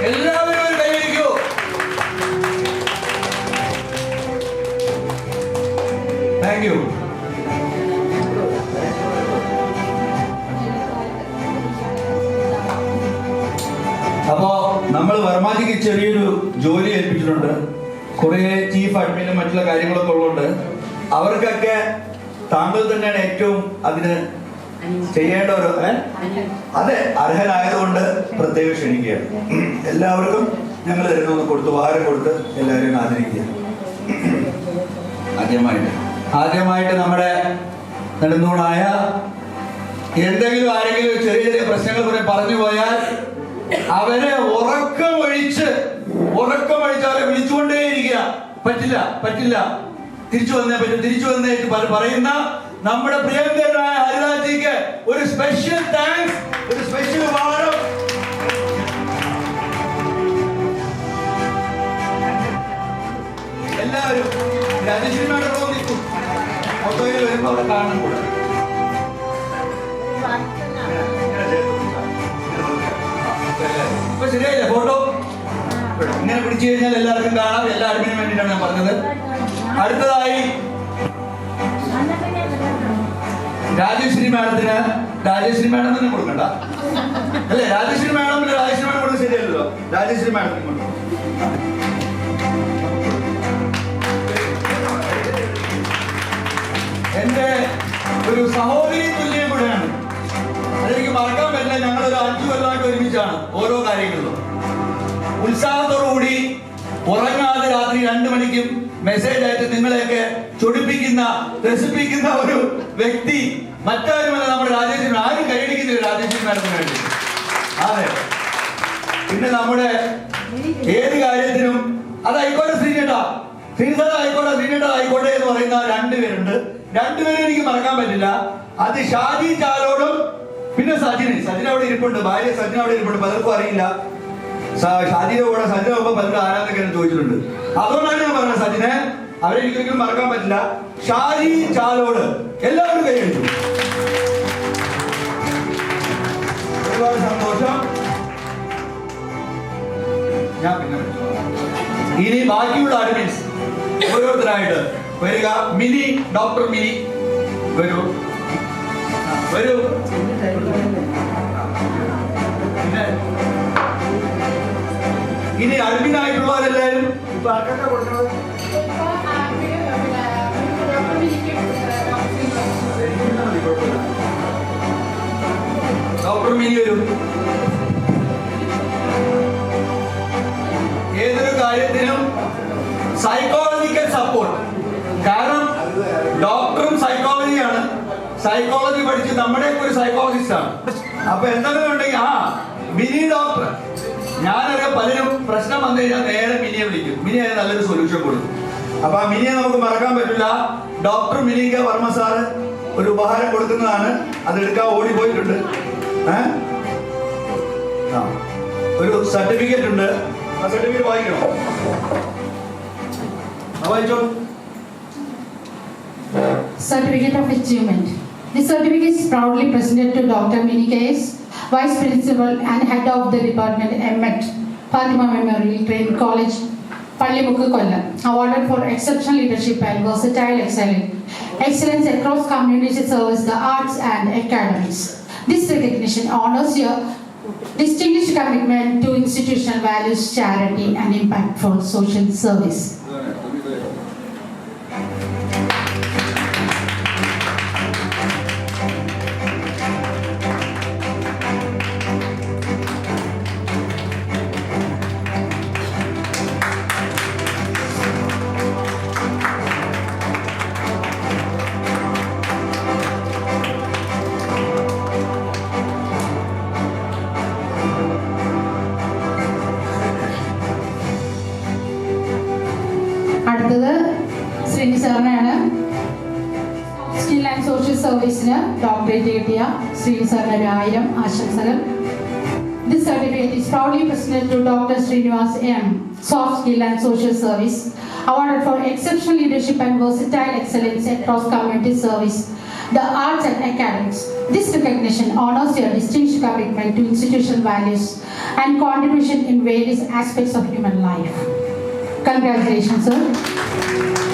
എല്ലാവരും ഒരു കൈയടിക്കൂ. Thank you. അപ്പോ നമ്മൾ വർമാജിക്ക് ചെറിയൊരു ജോലി ഏൽപ്പിച്ചിട്ടുണ്ട്. കുറെ ചീഫ് അഡ്മിനും മറ്റുള്ള കാര്യങ്ങളൊക്കെ ഉള്ളതുകൊണ്ട് അവർക്കൊക്കെ താങ്കൾ തന്നെയാണ് ഏറ്റവും അതിന് ചെയ്യേണ്ട ഒരു അതെ അർഹനായതുകൊണ്ട് പ്രത്യേകം ക്ഷണിക്കുകയാണ്. എല്ലാവർക്കും ഞങ്ങൾ തരുന്ന കൊടുത്ത് ഉപഹാരം കൊടുത്ത് എല്ലാവരെയും ആദരിക്കുക. ആദ്യമായിട്ട് നമ്മുടെ നെടുന്തൂണായ എന്തെങ്കിലും ആരെങ്കിലും ചെറിയ ചെറിയ പ്രശ്നങ്ങൾ പറഞ്ഞു പോയാൽ അവരെ ഉറക്കമൊഴിച്ച് അവരെ വിളിച്ചുകൊണ്ടേയിരിക്കുക. പറ്റില്ല തിരിച്ചു വന്നേ പറ്റും, തിരിച്ചു വന്നേ പറയുന്ന നമ്മുടെ പ്രിയങ്കരനായ ഹരിരാജിക്ക് ഒരു സ്പെഷ്യൽ താങ്ക്സ്, ഒരു സ്പെഷ്യൽ ഉപഹാരം. എല്ലാവരും രാജശ്രീമാരുടെ നിൽക്കും. ഫോട്ടോയിൽ വരുമ്പോൾ അവിടെ കാണാൻ കൂടെ ശരിയായില്ലേ? ഫോട്ടോ ഇങ്ങനെ പിടിച്ചു കഴിഞ്ഞാൽ എല്ലാവർക്കും കാണാം. എല്ലാ അഡ്മിനും വേണ്ടിയിട്ടാണ് ഞാൻ പറഞ്ഞത്. അടുത്തതായി രാജശ്രീ മാഡത്തിന്, രാജശ്രീ മാഡം തന്നെ കൊടുക്കണ്ട അല്ലേ? രാജശ്രീ മാഡം കൊടുക്കുന്നത് ശരിയല്ലല്ലോ. രാജശ്രീ മാഡത്തിന് കൊടുക്കും. എന്റെ ഒരു സഹോദരി തുല്യം കൂടെയാണ്. അതെനിക്ക് മറക്കാൻ പറ്റില്ല. ഞങ്ങളൊരു 5 കൊല്ലമായിട്ട് ഒരുമിച്ചാണ് ഓരോ കാര്യങ്ങളിലും. ഉത്സാഹത്തോടുകൂടി ഉറങ്ങാതെ രാത്രി 2 മണിക്കും മെസ്സേജ് ആയിട്ട് നിങ്ങളെയൊക്കെ ചൊടിപ്പിക്കുന്ന രസിപ്പിക്കുന്ന ഒരു വ്യക്തി മറ്റാരുമല്ല നമ്മുടെ രാജേശ്വരി. ആരും കൈയടിക്കുന്നില്ല രാജേശ്വരി മാഡത്തിന് വേണ്ടി. അതെ. പിന്നെ നമ്മുടെ ഏത് കാര്യത്തിനും അതായിക്കോട്ടെ ആയിക്കോട്ടെ എന്ന് പറയുന്ന 2 പേരുണ്ട്. 2 പേരും എനിക്ക് മറക്കാൻ പറ്റില്ല. അത് ഷാജി ചാലോടും പിന്നെ സജിന് അവിടെ ഇരിപ്പുണ്ട്. ഭാര്യ സജിന അവിടെ ഇരിപ്പുണ്ട്. പലർക്കും അറിയില്ല. ഷാജിയുടെ കൂടെ സജിന ഒപ്പം പലരും ആരാധകരെ ചോദിച്ചിട്ടുണ്ട്. അതുകൊണ്ടാണ് ഞാൻ പറഞ്ഞത് സജിനെ അവരെ എനിക്കൊരിക്കലും മറക്കാൻ പറ്റില്ല. ഷാജി ചാലോട് എല്ലാവരും കൈയടിച്ചു. ഒരുപാട് സന്തോഷം. ഞാൻ പിന്നെ ഇനി ബാക്കിയുള്ള അഡ്മിൻസ് ഓരോരുത്തരായിട്ട് വരിക. മിനി, ഡോക്ടർ മിനി വരൂ. ഇനി അഡ്മിനായിട്ടുള്ളവരെല്ലാവരും ഇപ്പൊ ആർക്കാ കൊടുക്കുന്നത്? ഡോക്ടർ മിനി വരും. ഏതൊരു കാര്യത്തിനും സൈക്കോളജിക്കൽ സപ്പോർട്ട്. കാരണം ഡോക്ടറും സൈക്കോളജിയാണ്. സൈക്കോളജി പഠിച്ച് നമ്മുടെ ഒരു സൈക്കോളജിസ്റ്റ് ആണ്. അപ്പൊ എന്തെങ്കിലും ഉണ്ടെങ്കിൽ മിനി ഡോക്ടർ. ഞാനറിയാം പലരും പ്രശ്നം വന്നു കഴിഞ്ഞാൽ നേരെ മിനിയെ വിളിക്കും. മിനി അതിന് നല്ലൊരു സൊല്യൂഷൻ കൊടുക്കും. അപ്പൊ ആ മിനിയെ നമുക്ക് മറക്കാൻ പറ്റില്ല. ഡോക്ടർ മിനിക്ക് വർമ്മ സാറ് ഒരു ഉപഹാരം കൊടുക്കുന്നതാണ്. അതെടുക്കാൻ ഓടിപ്പോയിട്ടുണ്ട്. ഒരു സർട്ടിഫിക്കറ്റ് ഉണ്ട്. ആ സർട്ടിഫിക്കറ്റ് വായിക്കണോ? വായിച്ചോ. Certificate of Achievement. This certificate is proudly presented to Dr. Mini K.S., Vice Principal and Head of the Department, MET, Fatima Memorial Training College, Pallimukku, Kollam. Awarded for exceptional leadership and versatile excellence across community service, the arts and academics. This recognition honors your distinguished commitment to institutional values, charity, and impactful social service. അടുത്തത് Sreeni സാറിനാണ്. Skill and social സർവീസിന് doctorate കിട്ടിയ ശ്രീനി സാറിന് 1000 ആശംസകൾ. This certificate is proudly presented to Dr. Srinivas M., Soft Skill and Social Service, awarded for exceptional leadership and versatile excellence across community service, the arts and academics. This recognition honors your distinguished commitment to institutional values and contribution in various aspects of human life. Congratulations, sir.